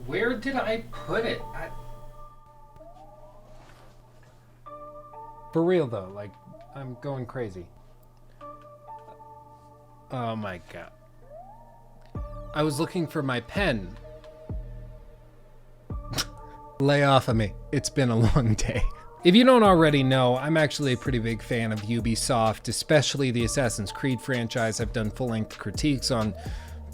Where did I put it? For real though, like, I'm going crazy. Oh my god. I was looking for my pen. Lay off of me. It's been a long day. If you don't already know, I'm actually a pretty big fan of Ubisoft, especially the Assassin's Creed franchise. I've done full-length critiques on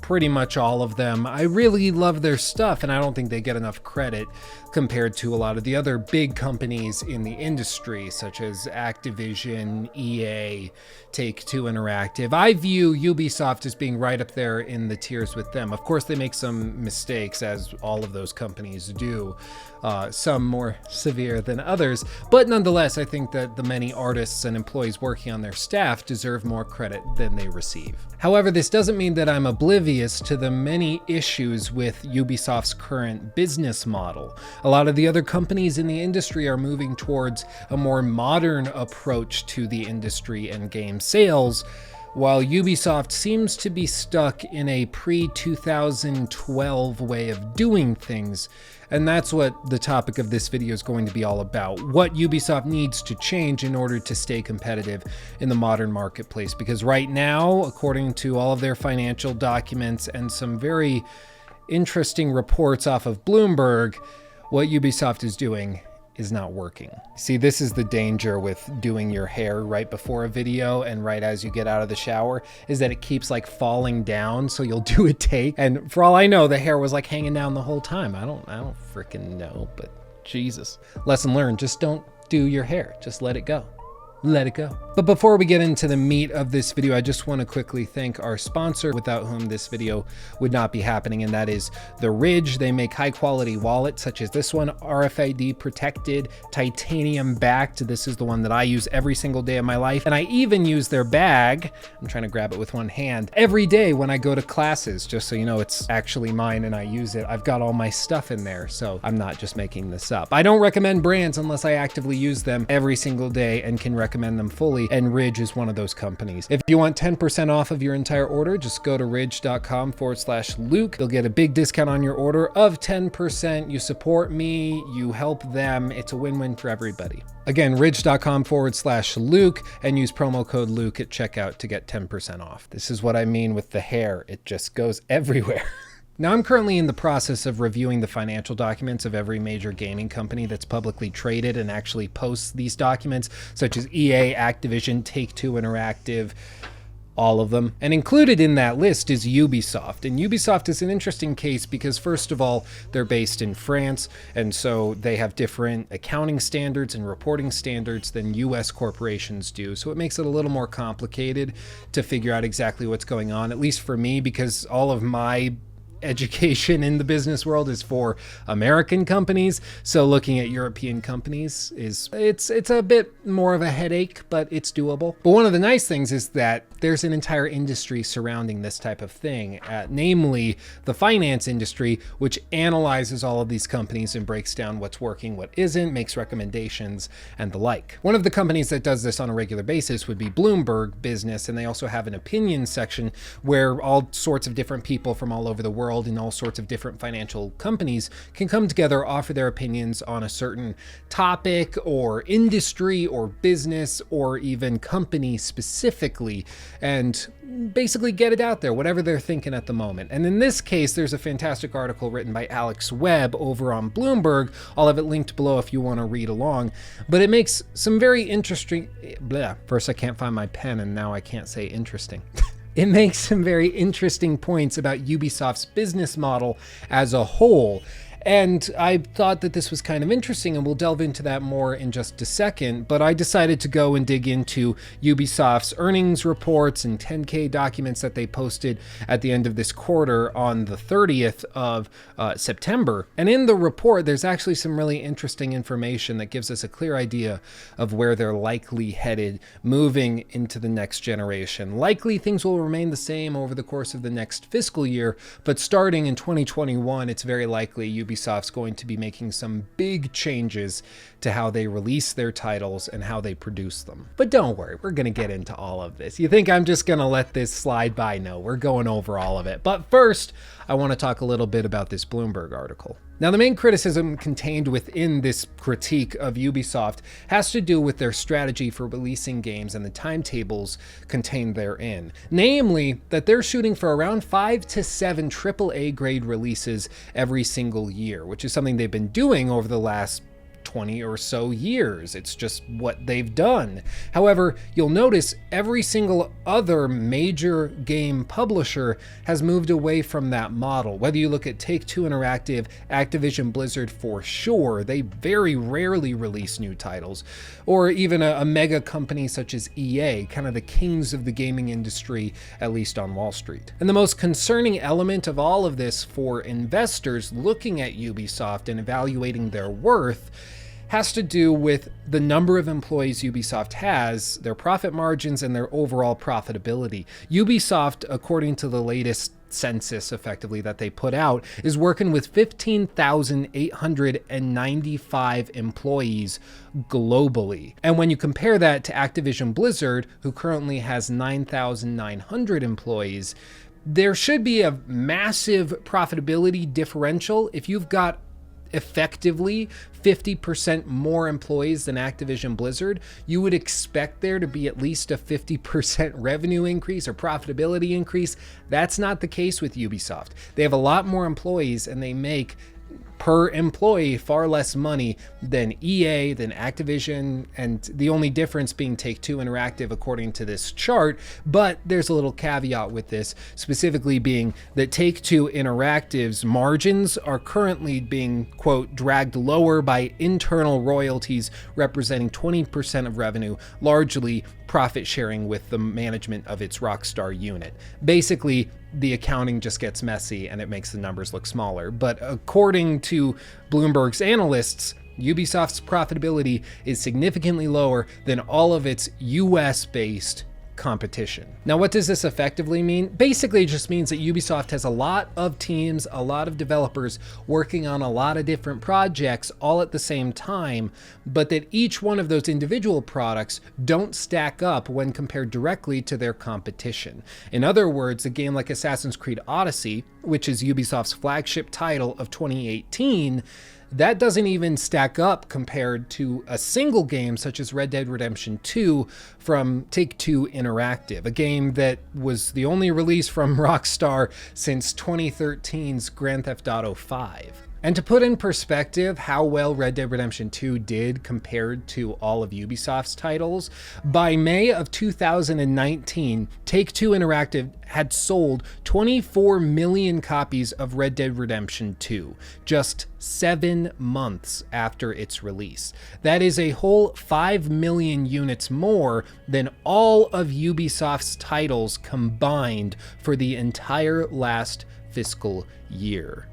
pretty much all of them. I really love their stuff, and I don't think they get enough credit compared to a lot of the other big companies in the industry, such as Activision, EA, Take-Two Interactive. I view Ubisoft as being right up there in the tiers with them. Of course, they make some mistakes, as all of those companies do, some more severe than others, but nonetheless, I think that the many artists and employees working on their staff deserve more credit than they receive. However, this doesn't mean that I'm oblivious to the many issues with Ubisoft's current business model. A lot of the other companies in the industry are moving towards a more modern approach to the industry and game sales, while Ubisoft seems to be stuck in a pre-2012 way of doing things. And that's what the topic of this video is going to be all about. What Ubisoft needs to change in order to stay competitive in the modern marketplace. Because right now, according to all of their financial documents and some very interesting reports off of Bloomberg, what Ubisoft is doing is not working. See, this is the danger with doing your hair right before a video and right as you get out of the shower, is that it keeps like falling down, so you'll do a take, and for all I know, the hair was like hanging down the whole time. I don't freaking know, but Jesus. Lesson learned, just don't do your hair. Just let it go. Let it go. But before we get into the meat of this video, I just want to quickly thank our sponsor, without whom this video would not be happening, and that is The Ridge. They make high quality wallets such as this one, RFID protected, titanium backed. This is the one that I use every single day of my life. And I even use their bag, I'm trying to grab it with one hand, every day when I go to classes, just so you know it's actually mine and I use it. I've got all my stuff in there, so I'm not just making this up. I don't recommend brands unless I actively use them every single day and can recommend them fully, and Ridge is one of those companies. If you want 10% off of your entire order, just go to ridge.com/Luke. You'll get a big discount on your order of 10%. You support me, you help them. It's a win-win for everybody. Again, ridge.com/Luke, and use promo code Luke at checkout to get 10% off. This is what I mean with the hair. It just goes everywhere. Now, I'm currently in the process of reviewing the financial documents of every major gaming company that's publicly traded and actually posts these documents, such as EA, Activision, Take-Two Interactive, all of them. And included in that list is Ubisoft. And Ubisoft is an interesting case because, first of all, they're based in France, and so they have different accounting standards and reporting standards than US corporations do. So it makes it a little more complicated to figure out exactly what's going on, at least for me, because all of my education in the business world is for American companies, so looking at European companies it's a bit more of a headache, but it's doable. But one of the nice things is that there's an entire industry surrounding this type of thing, namely the finance industry, which analyzes all of these companies and breaks down what's working, what isn't, makes recommendations, and the like. One of the companies that does this on a regular basis would be Bloomberg Business, and they also have an opinion section where all sorts of different people from all over the world in all sorts of different financial companies can come together, offer their opinions on a certain topic or industry or business or even company specifically, and basically get it out there, whatever they're thinking at the moment. And in this case, there's a fantastic article written by Alex Webb over on Bloomberg. I'll have it linked below if you want to read along, but it makes some very interesting, first I can't find my pen and now I can't say interesting. It makes some very interesting points about Ubisoft's business model as a whole. And I thought that this was kind of interesting, and we'll delve into that more in just a second, but I decided to go and dig into Ubisoft's earnings reports and 10K documents that they posted at the end of this quarter on the 30th of September. And in the report, there's actually some really interesting information that gives us a clear idea of where they're likely headed moving into the next generation. Likely things will remain the same over the course of the next fiscal year, but starting in 2021, it's very likely Ubisoft's going to be making some big changes to how they release their titles and how they produce them. But don't worry, we're going to get into all of this. You think I'm just going to let this slide by? No, we're going over all of it. But first, I want to talk a little bit about this Bloomberg article. Now, the main criticism contained within this critique of Ubisoft has to do with their strategy for releasing games and the timetables contained therein. Namely, that they're shooting for around 5 to 7 AAA grade releases every single year, which is something they've been doing over the last 20 or so years. It's just what they've done. However, you'll notice every single other major game publisher has moved away from that model. Whether you look at Take-Two Interactive, Activision Blizzard for sure, they very rarely release new titles, or even a mega company such as EA, kind of the kings of the gaming industry, at least on Wall Street. And the most concerning element of all of this for investors looking at Ubisoft and evaluating their worth has to do with the number of employees Ubisoft has, their profit margins, and their overall profitability. Ubisoft, according to the latest census effectively that they put out, is working with 15,895 employees globally. And when you compare that to Activision Blizzard, who currently has 9,900 employees, there should be a massive profitability differential if you've got effectively 50% more employees than Activision Blizzard. You would expect there to be at least a 50% revenue increase or profitability increase. That's not the case with Ubisoft. They have a lot more employees and they make per employee far less money than EA, than Activision, and the only difference being Take-Two Interactive according to this chart. But there's a little caveat with this, specifically being that Take-Two Interactive's margins are currently being, quote, dragged lower by internal royalties representing 20% of revenue, largely profit sharing with the management of its Rockstar unit. Basically, the accounting just gets messy and it makes the numbers look smaller. But according to Bloomberg's analysts, Ubisoft's profitability is significantly lower than all of its US-based competition. Now, what does this effectively mean? Basically, it just means that Ubisoft has a lot of teams, a lot of developers working on a lot of different projects all at the same time, but that each one of those individual products don't stack up when compared directly to their competition. In other words, a game like Assassin's Creed Odyssey, which is Ubisoft's flagship title of 2018, that doesn't even stack up compared to a single game such as Red Dead Redemption 2 from Take-Two Interactive, a game that was the only release from Rockstar since 2013's Grand Theft Auto 5. And to put in perspective how well Red Dead Redemption 2 did compared to all of Ubisoft's titles, by May of 2019, Take-Two Interactive had sold 24 million copies of Red Dead Redemption 2, just 7 months after its release. That is a whole 5 million units more than all of Ubisoft's titles combined for the entire last fiscal year.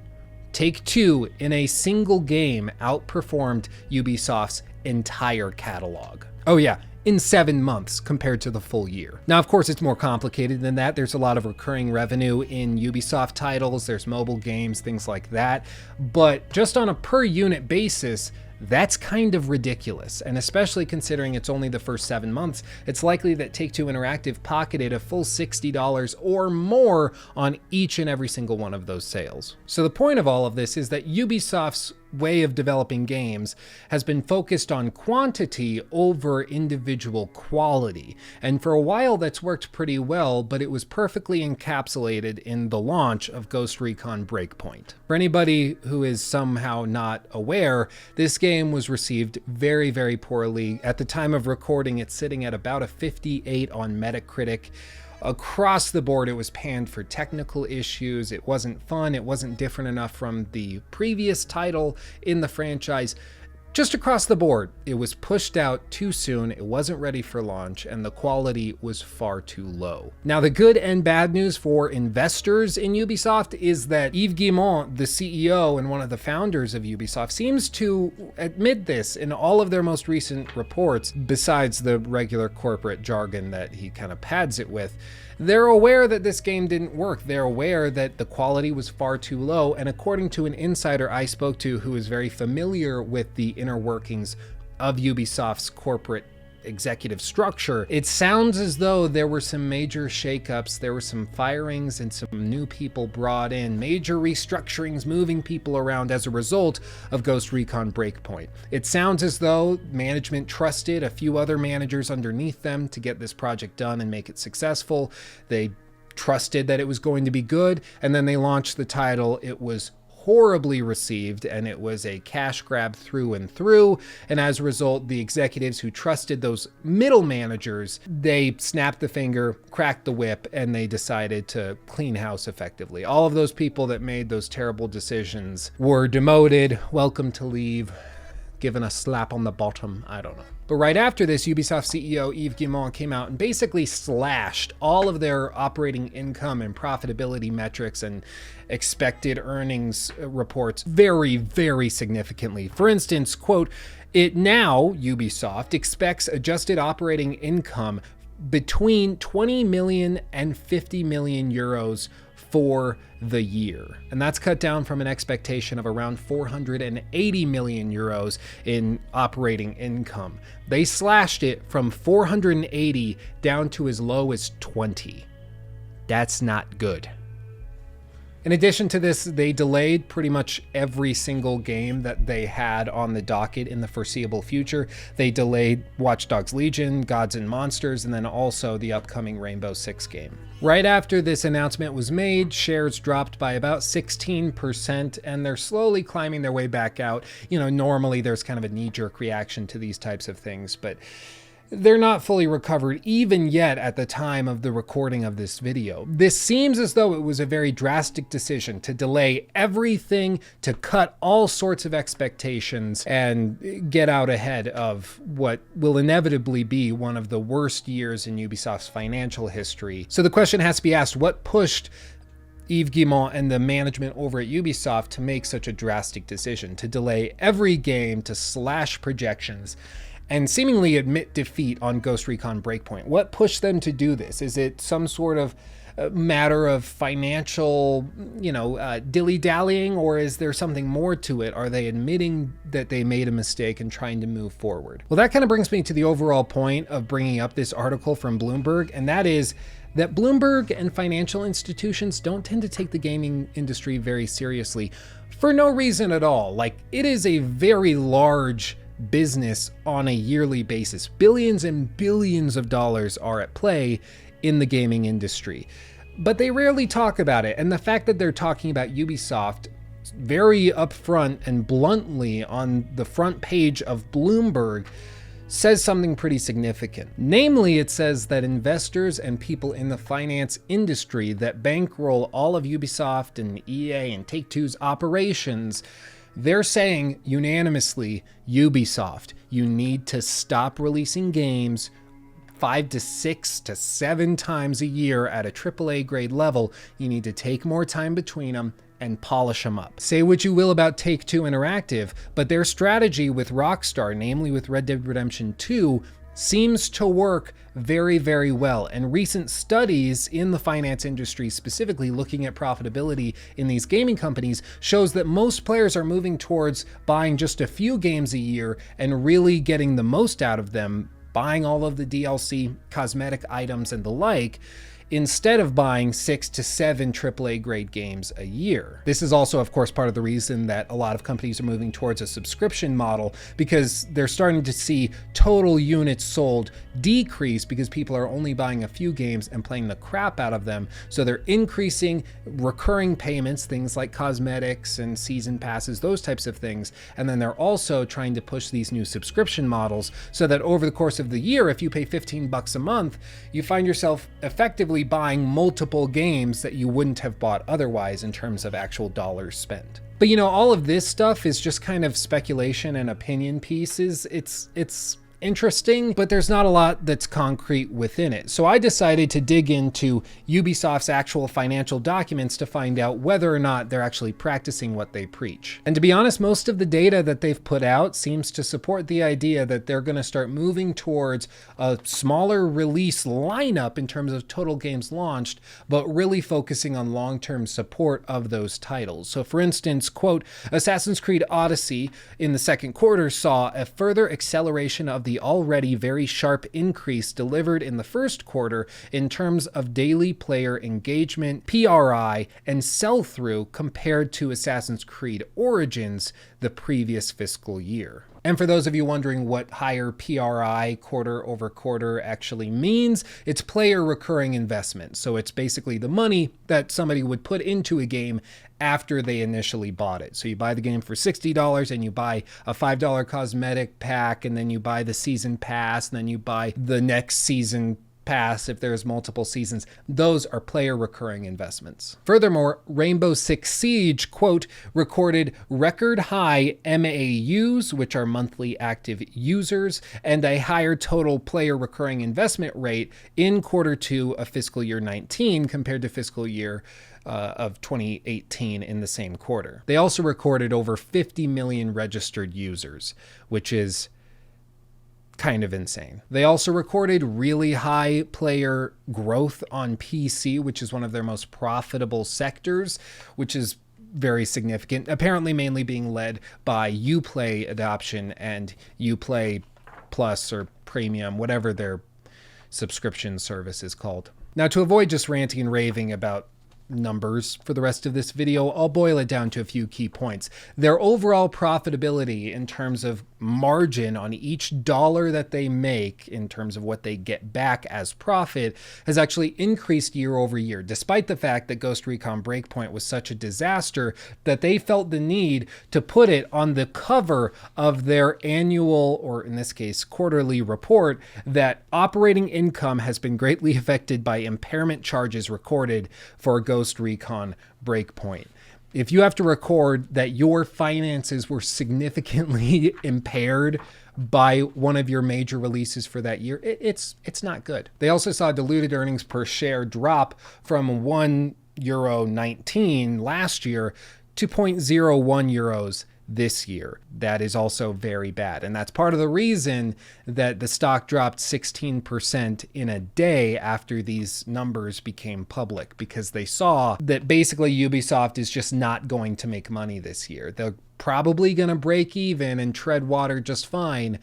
Take-Two in a single game outperformed Ubisoft's entire catalog. Oh yeah, in 7 months compared to the full year. Now, of course, it's more complicated than that. There's a lot of recurring revenue in Ubisoft titles, there's mobile games, things like that. But just on a per unit basis, that's kind of ridiculous, and especially considering it's only the first 7 months, it's likely that Take-Two Interactive pocketed a full $60 or more on each and every single one of those sales. So the point of all of this is that Ubisoft's way of developing games has been focused on quantity over individual quality. And for a while that's worked pretty well, but it was perfectly encapsulated in the launch of Ghost Recon Breakpoint. For anybody who is somehow not aware, this game was received very, very poorly. At the time of recording, it's sitting at about a 58 on Metacritic. Across the board, it was panned for technical issues. It wasn't fun. It wasn't different enough from the previous title in the franchise. Just across the board, it was pushed out too soon, it wasn't ready for launch, and the quality was far too low. Now, the good and bad news for investors in Ubisoft is that Yves Guillemot, the CEO and one of the founders of Ubisoft, seems to admit this in all of their most recent reports, besides the regular corporate jargon that he kind of pads it with, They're aware that this game didn't work. They're aware that the quality was far too low. And according to an insider I spoke to who is very familiar with the inner workings of Ubisoft's corporate executive structure, it sounds as though there were some major shakeups, there were some firings and some new people brought in, major restructurings, moving people around as a result of Ghost Recon Breakpoint. It sounds as though management trusted a few other managers underneath them to get this project done and make it successful. They trusted that it was going to be good, and then they launched the title. It was horribly received, and it was a cash grab through and through. And as a result, the executives who trusted those middle managers, they snapped the finger, cracked the whip, and they decided to clean house effectively. All of those people that made those terrible decisions were demoted, welcome to leave, given a slap on the bottom, I don't know. But right after this, Ubisoft CEO Yves Guillemot came out and basically slashed all of their operating income and profitability metrics and expected earnings reports very, very significantly. For instance, quote, "It now, Ubisoft, expects adjusted operating income between 20 million and 50 million euros for the year." And that's cut down from an expectation of around 480 million euros in operating income. They slashed it from 480 down to as low as 20. That's not good. In addition to this, they delayed pretty much every single game that they had on the docket in the foreseeable future. They delayed Watch Dogs Legion, Gods and Monsters, and then also the upcoming Rainbow Six game. Right after this announcement was made, shares dropped by about 16%, and they're slowly climbing their way back out. You know, normally there's kind of a knee-jerk reaction to these types of things, but they're not fully recovered even yet at the time of the recording of this video. This seems as though it was a very drastic decision to delay everything, to cut all sorts of expectations, and get out ahead of what will inevitably be one of the worst years in Ubisoft's financial history. So the question has to be asked, what pushed Yves Guillemot and the management over at Ubisoft to make such a drastic decision, to delay every game, to slash projections, and seemingly admit defeat on Ghost Recon Breakpoint? What pushed them to do this? Is it some sort of matter of financial, dilly-dallying, or is there something more to it? Are they admitting that they made a mistake and trying to move forward? Well, that kind of brings me to the overall point of bringing up this article from Bloomberg, and that is that Bloomberg and financial institutions don't tend to take the gaming industry very seriously for no reason at all. Like, it is a very large business on a yearly basis. Billions and billions of dollars are at play in the gaming industry, but they rarely talk about it. And the fact that they're talking about Ubisoft very upfront and bluntly on the front page of Bloomberg says something pretty significant. Namely, it says that investors and people in the finance industry that bankroll all of Ubisoft and EA and Take-Two's operations, they're saying unanimously, Ubisoft, you need to stop releasing games 5 to 6 to 7 times a year at a AAA grade level. You need to take more time between them and polish them up. Say what you will about Take-Two Interactive, but their strategy with Rockstar, namely with Red Dead Redemption 2, seems to work very, very well. And recent studies in the finance industry, specifically looking at profitability in these gaming companies, shows that most players are moving towards buying just a few games a year and really getting the most out of them, buying all of the DLC, cosmetic items, and the like, instead of buying 6 to 7 AAA grade games a year. This is also, of course, part of the reason that a lot of companies are moving towards a subscription model, because they're starting to see total units sold decrease because people are only buying a few games and playing the crap out of them. So they're increasing recurring payments, things like cosmetics and season passes, those types of things. And then they're also trying to push these new subscription models so that over the course of the year, if you pay $15 a month, you find yourself effectively buying multiple games that you wouldn't have bought otherwise in terms of actual dollars spent. But all of this stuff is just kind of speculation and opinion pieces. It's interesting, but there's not a lot that's concrete within it. So I decided to dig into Ubisoft's actual financial documents to find out whether or not they're actually practicing what they preach. And to be honest, most of the data that they've put out seems to support the idea that they're going to start moving towards a smaller release lineup in terms of total games launched, but really focusing on long-term support of those titles. So for instance, quote, Assassin's Creed Odyssey in the second quarter saw a further acceleration of the already very sharp increase delivered in the first quarter in terms of daily player engagement, PRI, and sell-through compared to Assassin's Creed Origins the previous fiscal year. And for those of you wondering what higher PRI quarter over quarter actually means, it's player recurring investment. So it's basically the money that somebody would put into a game after they initially bought it. So you buy the game for $60 and you buy a $5 cosmetic pack, and then you buy the season pass, and then you buy the next season pass if there's multiple seasons. Those are player recurring investments. Furthermore, Rainbow Six Siege, quote, recorded record high MAUs, which are monthly active users, and a higher total player recurring investment rate in quarter two of fiscal year 19 compared to fiscal year of 2018 in the same quarter. They also recorded over 50 million registered users, which is kind of insane. They also recorded really high player growth on PC, which is one of their most profitable sectors, which is very significant, apparently mainly being led by Uplay adoption and Uplay Plus or Premium, whatever their subscription service is called. Now, to avoid just ranting and raving about numbers for the rest of this video, I'll boil it down to a few key points. Their overall profitability in terms of margin on each dollar that they make in terms of what they get back as profit has actually increased year over year, despite the fact that Ghost Recon Breakpoint was such a disaster that they felt the need to put it on the cover of their annual, or in this case, quarterly report, that operating income has been greatly affected by impairment charges recorded for Ghost Recon Breakpoint. If you have to record that your finances were significantly impaired by one of your major releases for that year, it's not good. They also saw diluted earnings per share drop from €1.19 last year to 0.01 euros this year. That is also very bad. And that's part of the reason that the stock dropped 16% in a day after these numbers became public, because they saw that basically Ubisoft is just not going to make money this year. They're probably going to break even and tread water just fine,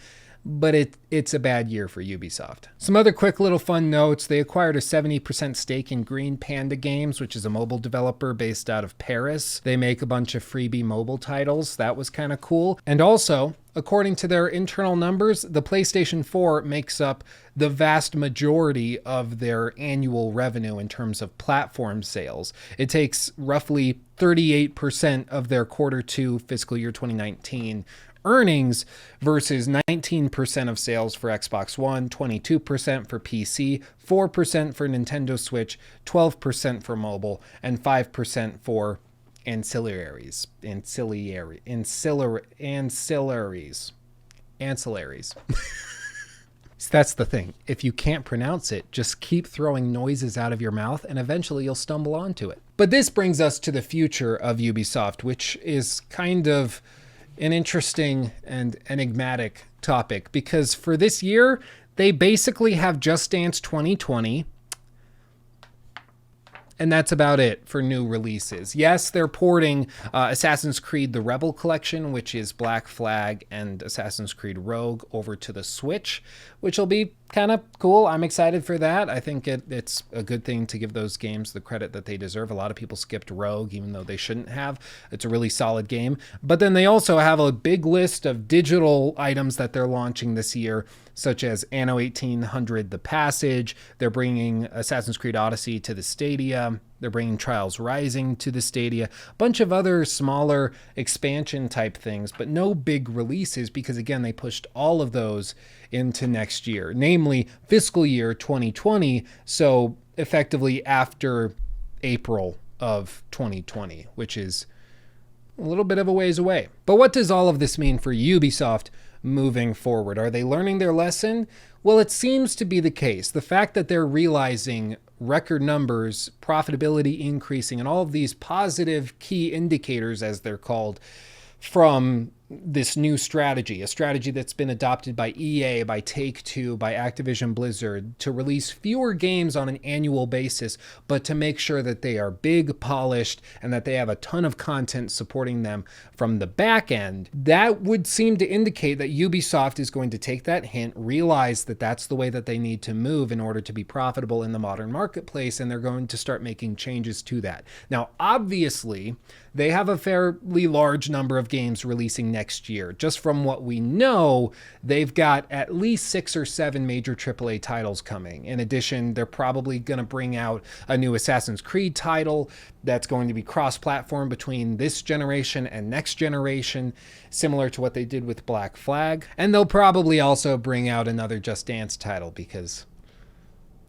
but it's a bad year for Ubisoft. Some other quick little fun notes. They acquired a 70% stake in Green Panda Games, which is a mobile developer based out of Paris. They make a bunch of freebie mobile titles. That was kind of cool. And also, according to their internal numbers, the PlayStation 4 makes up the vast majority of their annual revenue in terms of platform sales. It takes roughly 38% of their quarter two fiscal year 2019 earnings versus 19% of sales for Xbox One, 22% for PC, 4% for Nintendo Switch, 12% for mobile, and 5% for ancillaries. That's the thing. If you can't pronounce it, just keep throwing noises out of your mouth and eventually you'll stumble onto it. But this brings us to the future of Ubisoft, which is kind of an interesting and enigmatic topic, because for this year, they basically have Just Dance 2020, and that's about it for new releases. Yes, they're porting Assassin's Creed The Rebel Collection, which is Black Flag and Assassin's Creed Rogue, over to the Switch, which will be kind of cool. I'm excited for that. I think it's a good thing to give those games the credit that they deserve. A lot of people skipped Rogue, even though they shouldn't have. It's a really solid game. But then they also have a big list of digital items that they're launching this year, such as Anno 1800 The Passage. They're bringing Assassin's Creed Odyssey to the Stadia. They're bringing Trials Rising to the Stadia. A bunch of other smaller expansion type things, but no big releases, because again, they pushed all of those into next year, namely fiscal year 2020. So effectively after April of 2020, which is a little bit of a ways away. But what does all of this mean for Ubisoft moving forward. Are they learning their lesson? Well, it seems to be the case. The fact that they're realizing record numbers, profitability increasing, and all of these positive key indicators, as they're called, from this new strategy, a strategy that's been adopted by EA, by Take-Two, by Activision Blizzard, to release fewer games on an annual basis, but to make sure that they are big, polished, and that they have a ton of content supporting them from the back end. That would seem to indicate that Ubisoft is going to take that hint, realize that that's the way that they need to move in order to be profitable in the modern marketplace, and they're going to start making changes to that. Now, obviously, they have a fairly large number of games releasing next year. Just from what we know, they've got at least 6 or 7 major AAA titles coming. In addition, they're probably going to bring out a new Assassin's Creed title that's going to be cross-platform between this generation and next generation, similar to what they did with Black Flag. And they'll probably also bring out another Just Dance title, because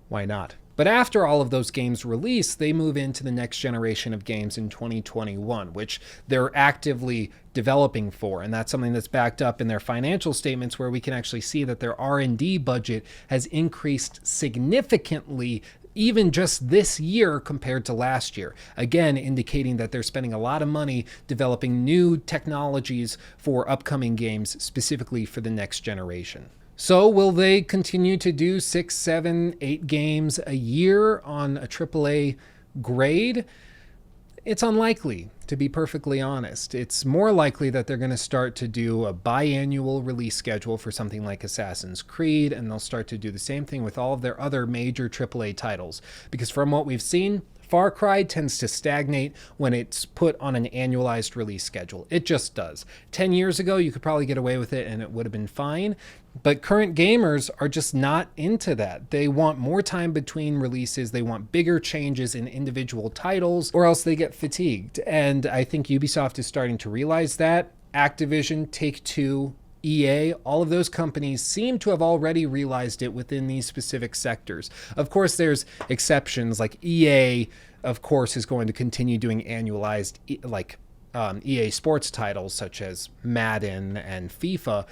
why not? But after all of those games release, they move into the next generation of games in 2021, which they're actively developing for. And that's something that's backed up in their financial statements, where we can actually see that their R&D budget has increased significantly even just this year compared to last year. Again, indicating that they're spending a lot of money developing new technologies for upcoming games, specifically for the next generation. So will they continue to do 6, 7, 8 games a year on a AAA grade? It's unlikely, to be perfectly honest. It's more likely that they're going to start to do a biannual release schedule for something like Assassin's Creed, and they'll start to do the same thing with all of their other major AAA titles. Because from what we've seen, Far Cry tends to stagnate when it's put on an annualized release schedule. It just does. 10 years ago, you could probably get away with it and it would have been fine. But current gamers are just not into that. They want more time between releases. They want bigger changes in individual titles, or else they get fatigued. And I think Ubisoft is starting to realize that. Activision, Take-Two, EA, all of those companies seem to have already realized it within these specific sectors. Of course, there's exceptions, like EA, of course, is going to continue doing annualized, EA Sports titles such as Madden and FIFA,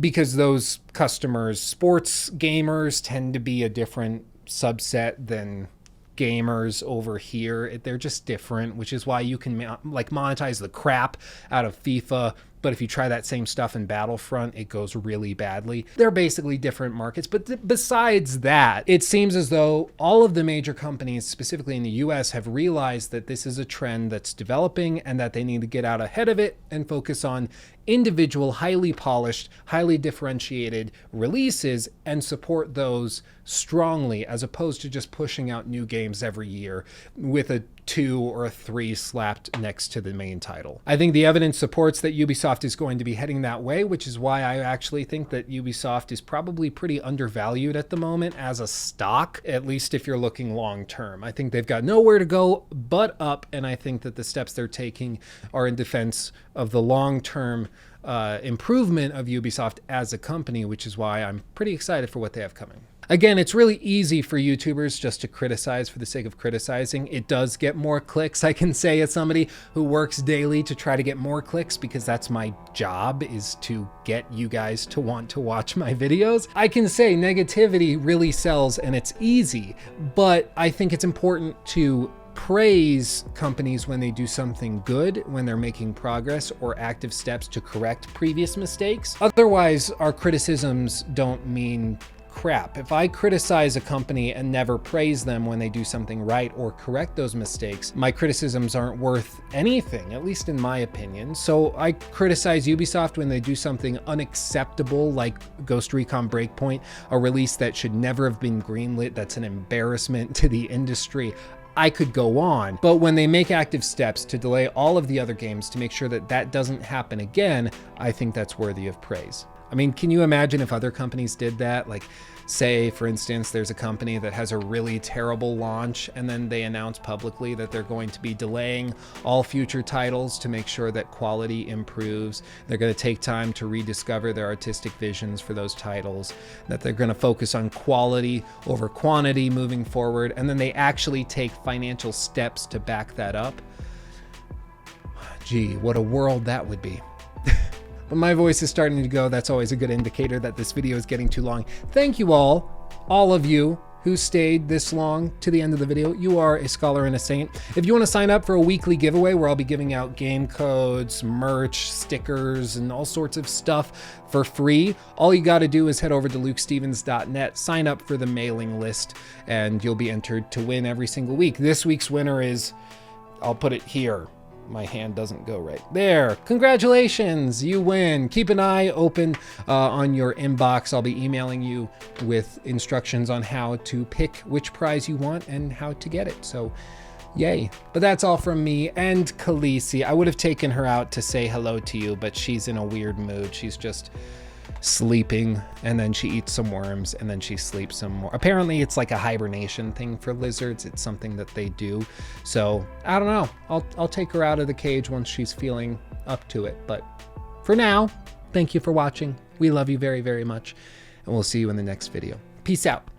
because those customers, sports gamers, tend to be a different subset than gamers over here. They're just different, which is why you can monetize the crap out of FIFA, but if you try that same stuff in Battlefront, it goes really badly. They're basically different markets. But besides that, it seems as though all of the major companies, specifically in the US, have realized that this is a trend that's developing and that they need to get out ahead of it and focus on individual, highly polished, highly differentiated releases and support those strongly, as opposed to just pushing out new games every year with a 2 or a 3 slapped next to the main title. I think the evidence supports that Ubisoft is going to be heading that way, which is why I actually think that Ubisoft is probably pretty undervalued at the moment as a stock, at least if you're looking long term. I think they've got nowhere to go but up, and I think that the steps they're taking are in defense of the long-term improvement of Ubisoft as a company, which is why I'm pretty excited for what they have coming. Again, it's really easy for YouTubers just to criticize for the sake of criticizing. It does get more clicks, I can say, as somebody who works daily to try to get more clicks, because that's my job, is to get you guys to want to watch my videos. I can say negativity really sells and it's easy, but I think it's important to praise companies when they do something good, when they're making progress or active steps to correct previous mistakes. Otherwise, our criticisms don't mean crap. If I criticize a company and never praise them when they do something right or correct those mistakes, my criticisms aren't worth anything, at least in my opinion. So I criticize Ubisoft when they do something unacceptable, like Ghost Recon Breakpoint, a release that should never have been greenlit, that's an embarrassment to the industry. I could go on, but when they make active steps to delay all of the other games to make sure that that doesn't happen again, I think that's worthy of praise. I mean, can you imagine if other companies did that? Like, say, for instance, there's a company that has a really terrible launch and then they announce publicly that they're going to be delaying all future titles to make sure that quality improves. They're going to take time to rediscover their artistic visions for those titles, that they're going to focus on quality over quantity moving forward, and then they actually take financial steps to back that up. Gee, what a world that would be. but my voice is starting to go. That's always a good indicator that this video is getting too long. Thank you all of you who stayed this long to the end of the video. You are a scholar and a saint. If you want to sign up for a weekly giveaway where I'll be giving out game codes, merch, stickers, and all sorts of stuff for free, all you got to do is head over to lukestevens.net, sign up for the mailing list, and you'll be entered to win every single week. This week's winner is, I'll put it here. My hand doesn't go right there. Congratulations, you win. Keep an eye open on your inbox. I'll be emailing you with instructions on how to pick which prize you want and how to get it. So yay. But that's all from me and Khaleesi. I would have taken her out to say hello to you, but she's in a weird mood. She's just sleeping, and then she eats some worms, and then she sleeps some more. Apparently it's like a hibernation thing for lizards. It's something that they do. So I don't know. I'll take her out of the cage once she's feeling up to it. But for now, thank you for watching. We love you very, very much, and we'll see you in the next video. Peace out.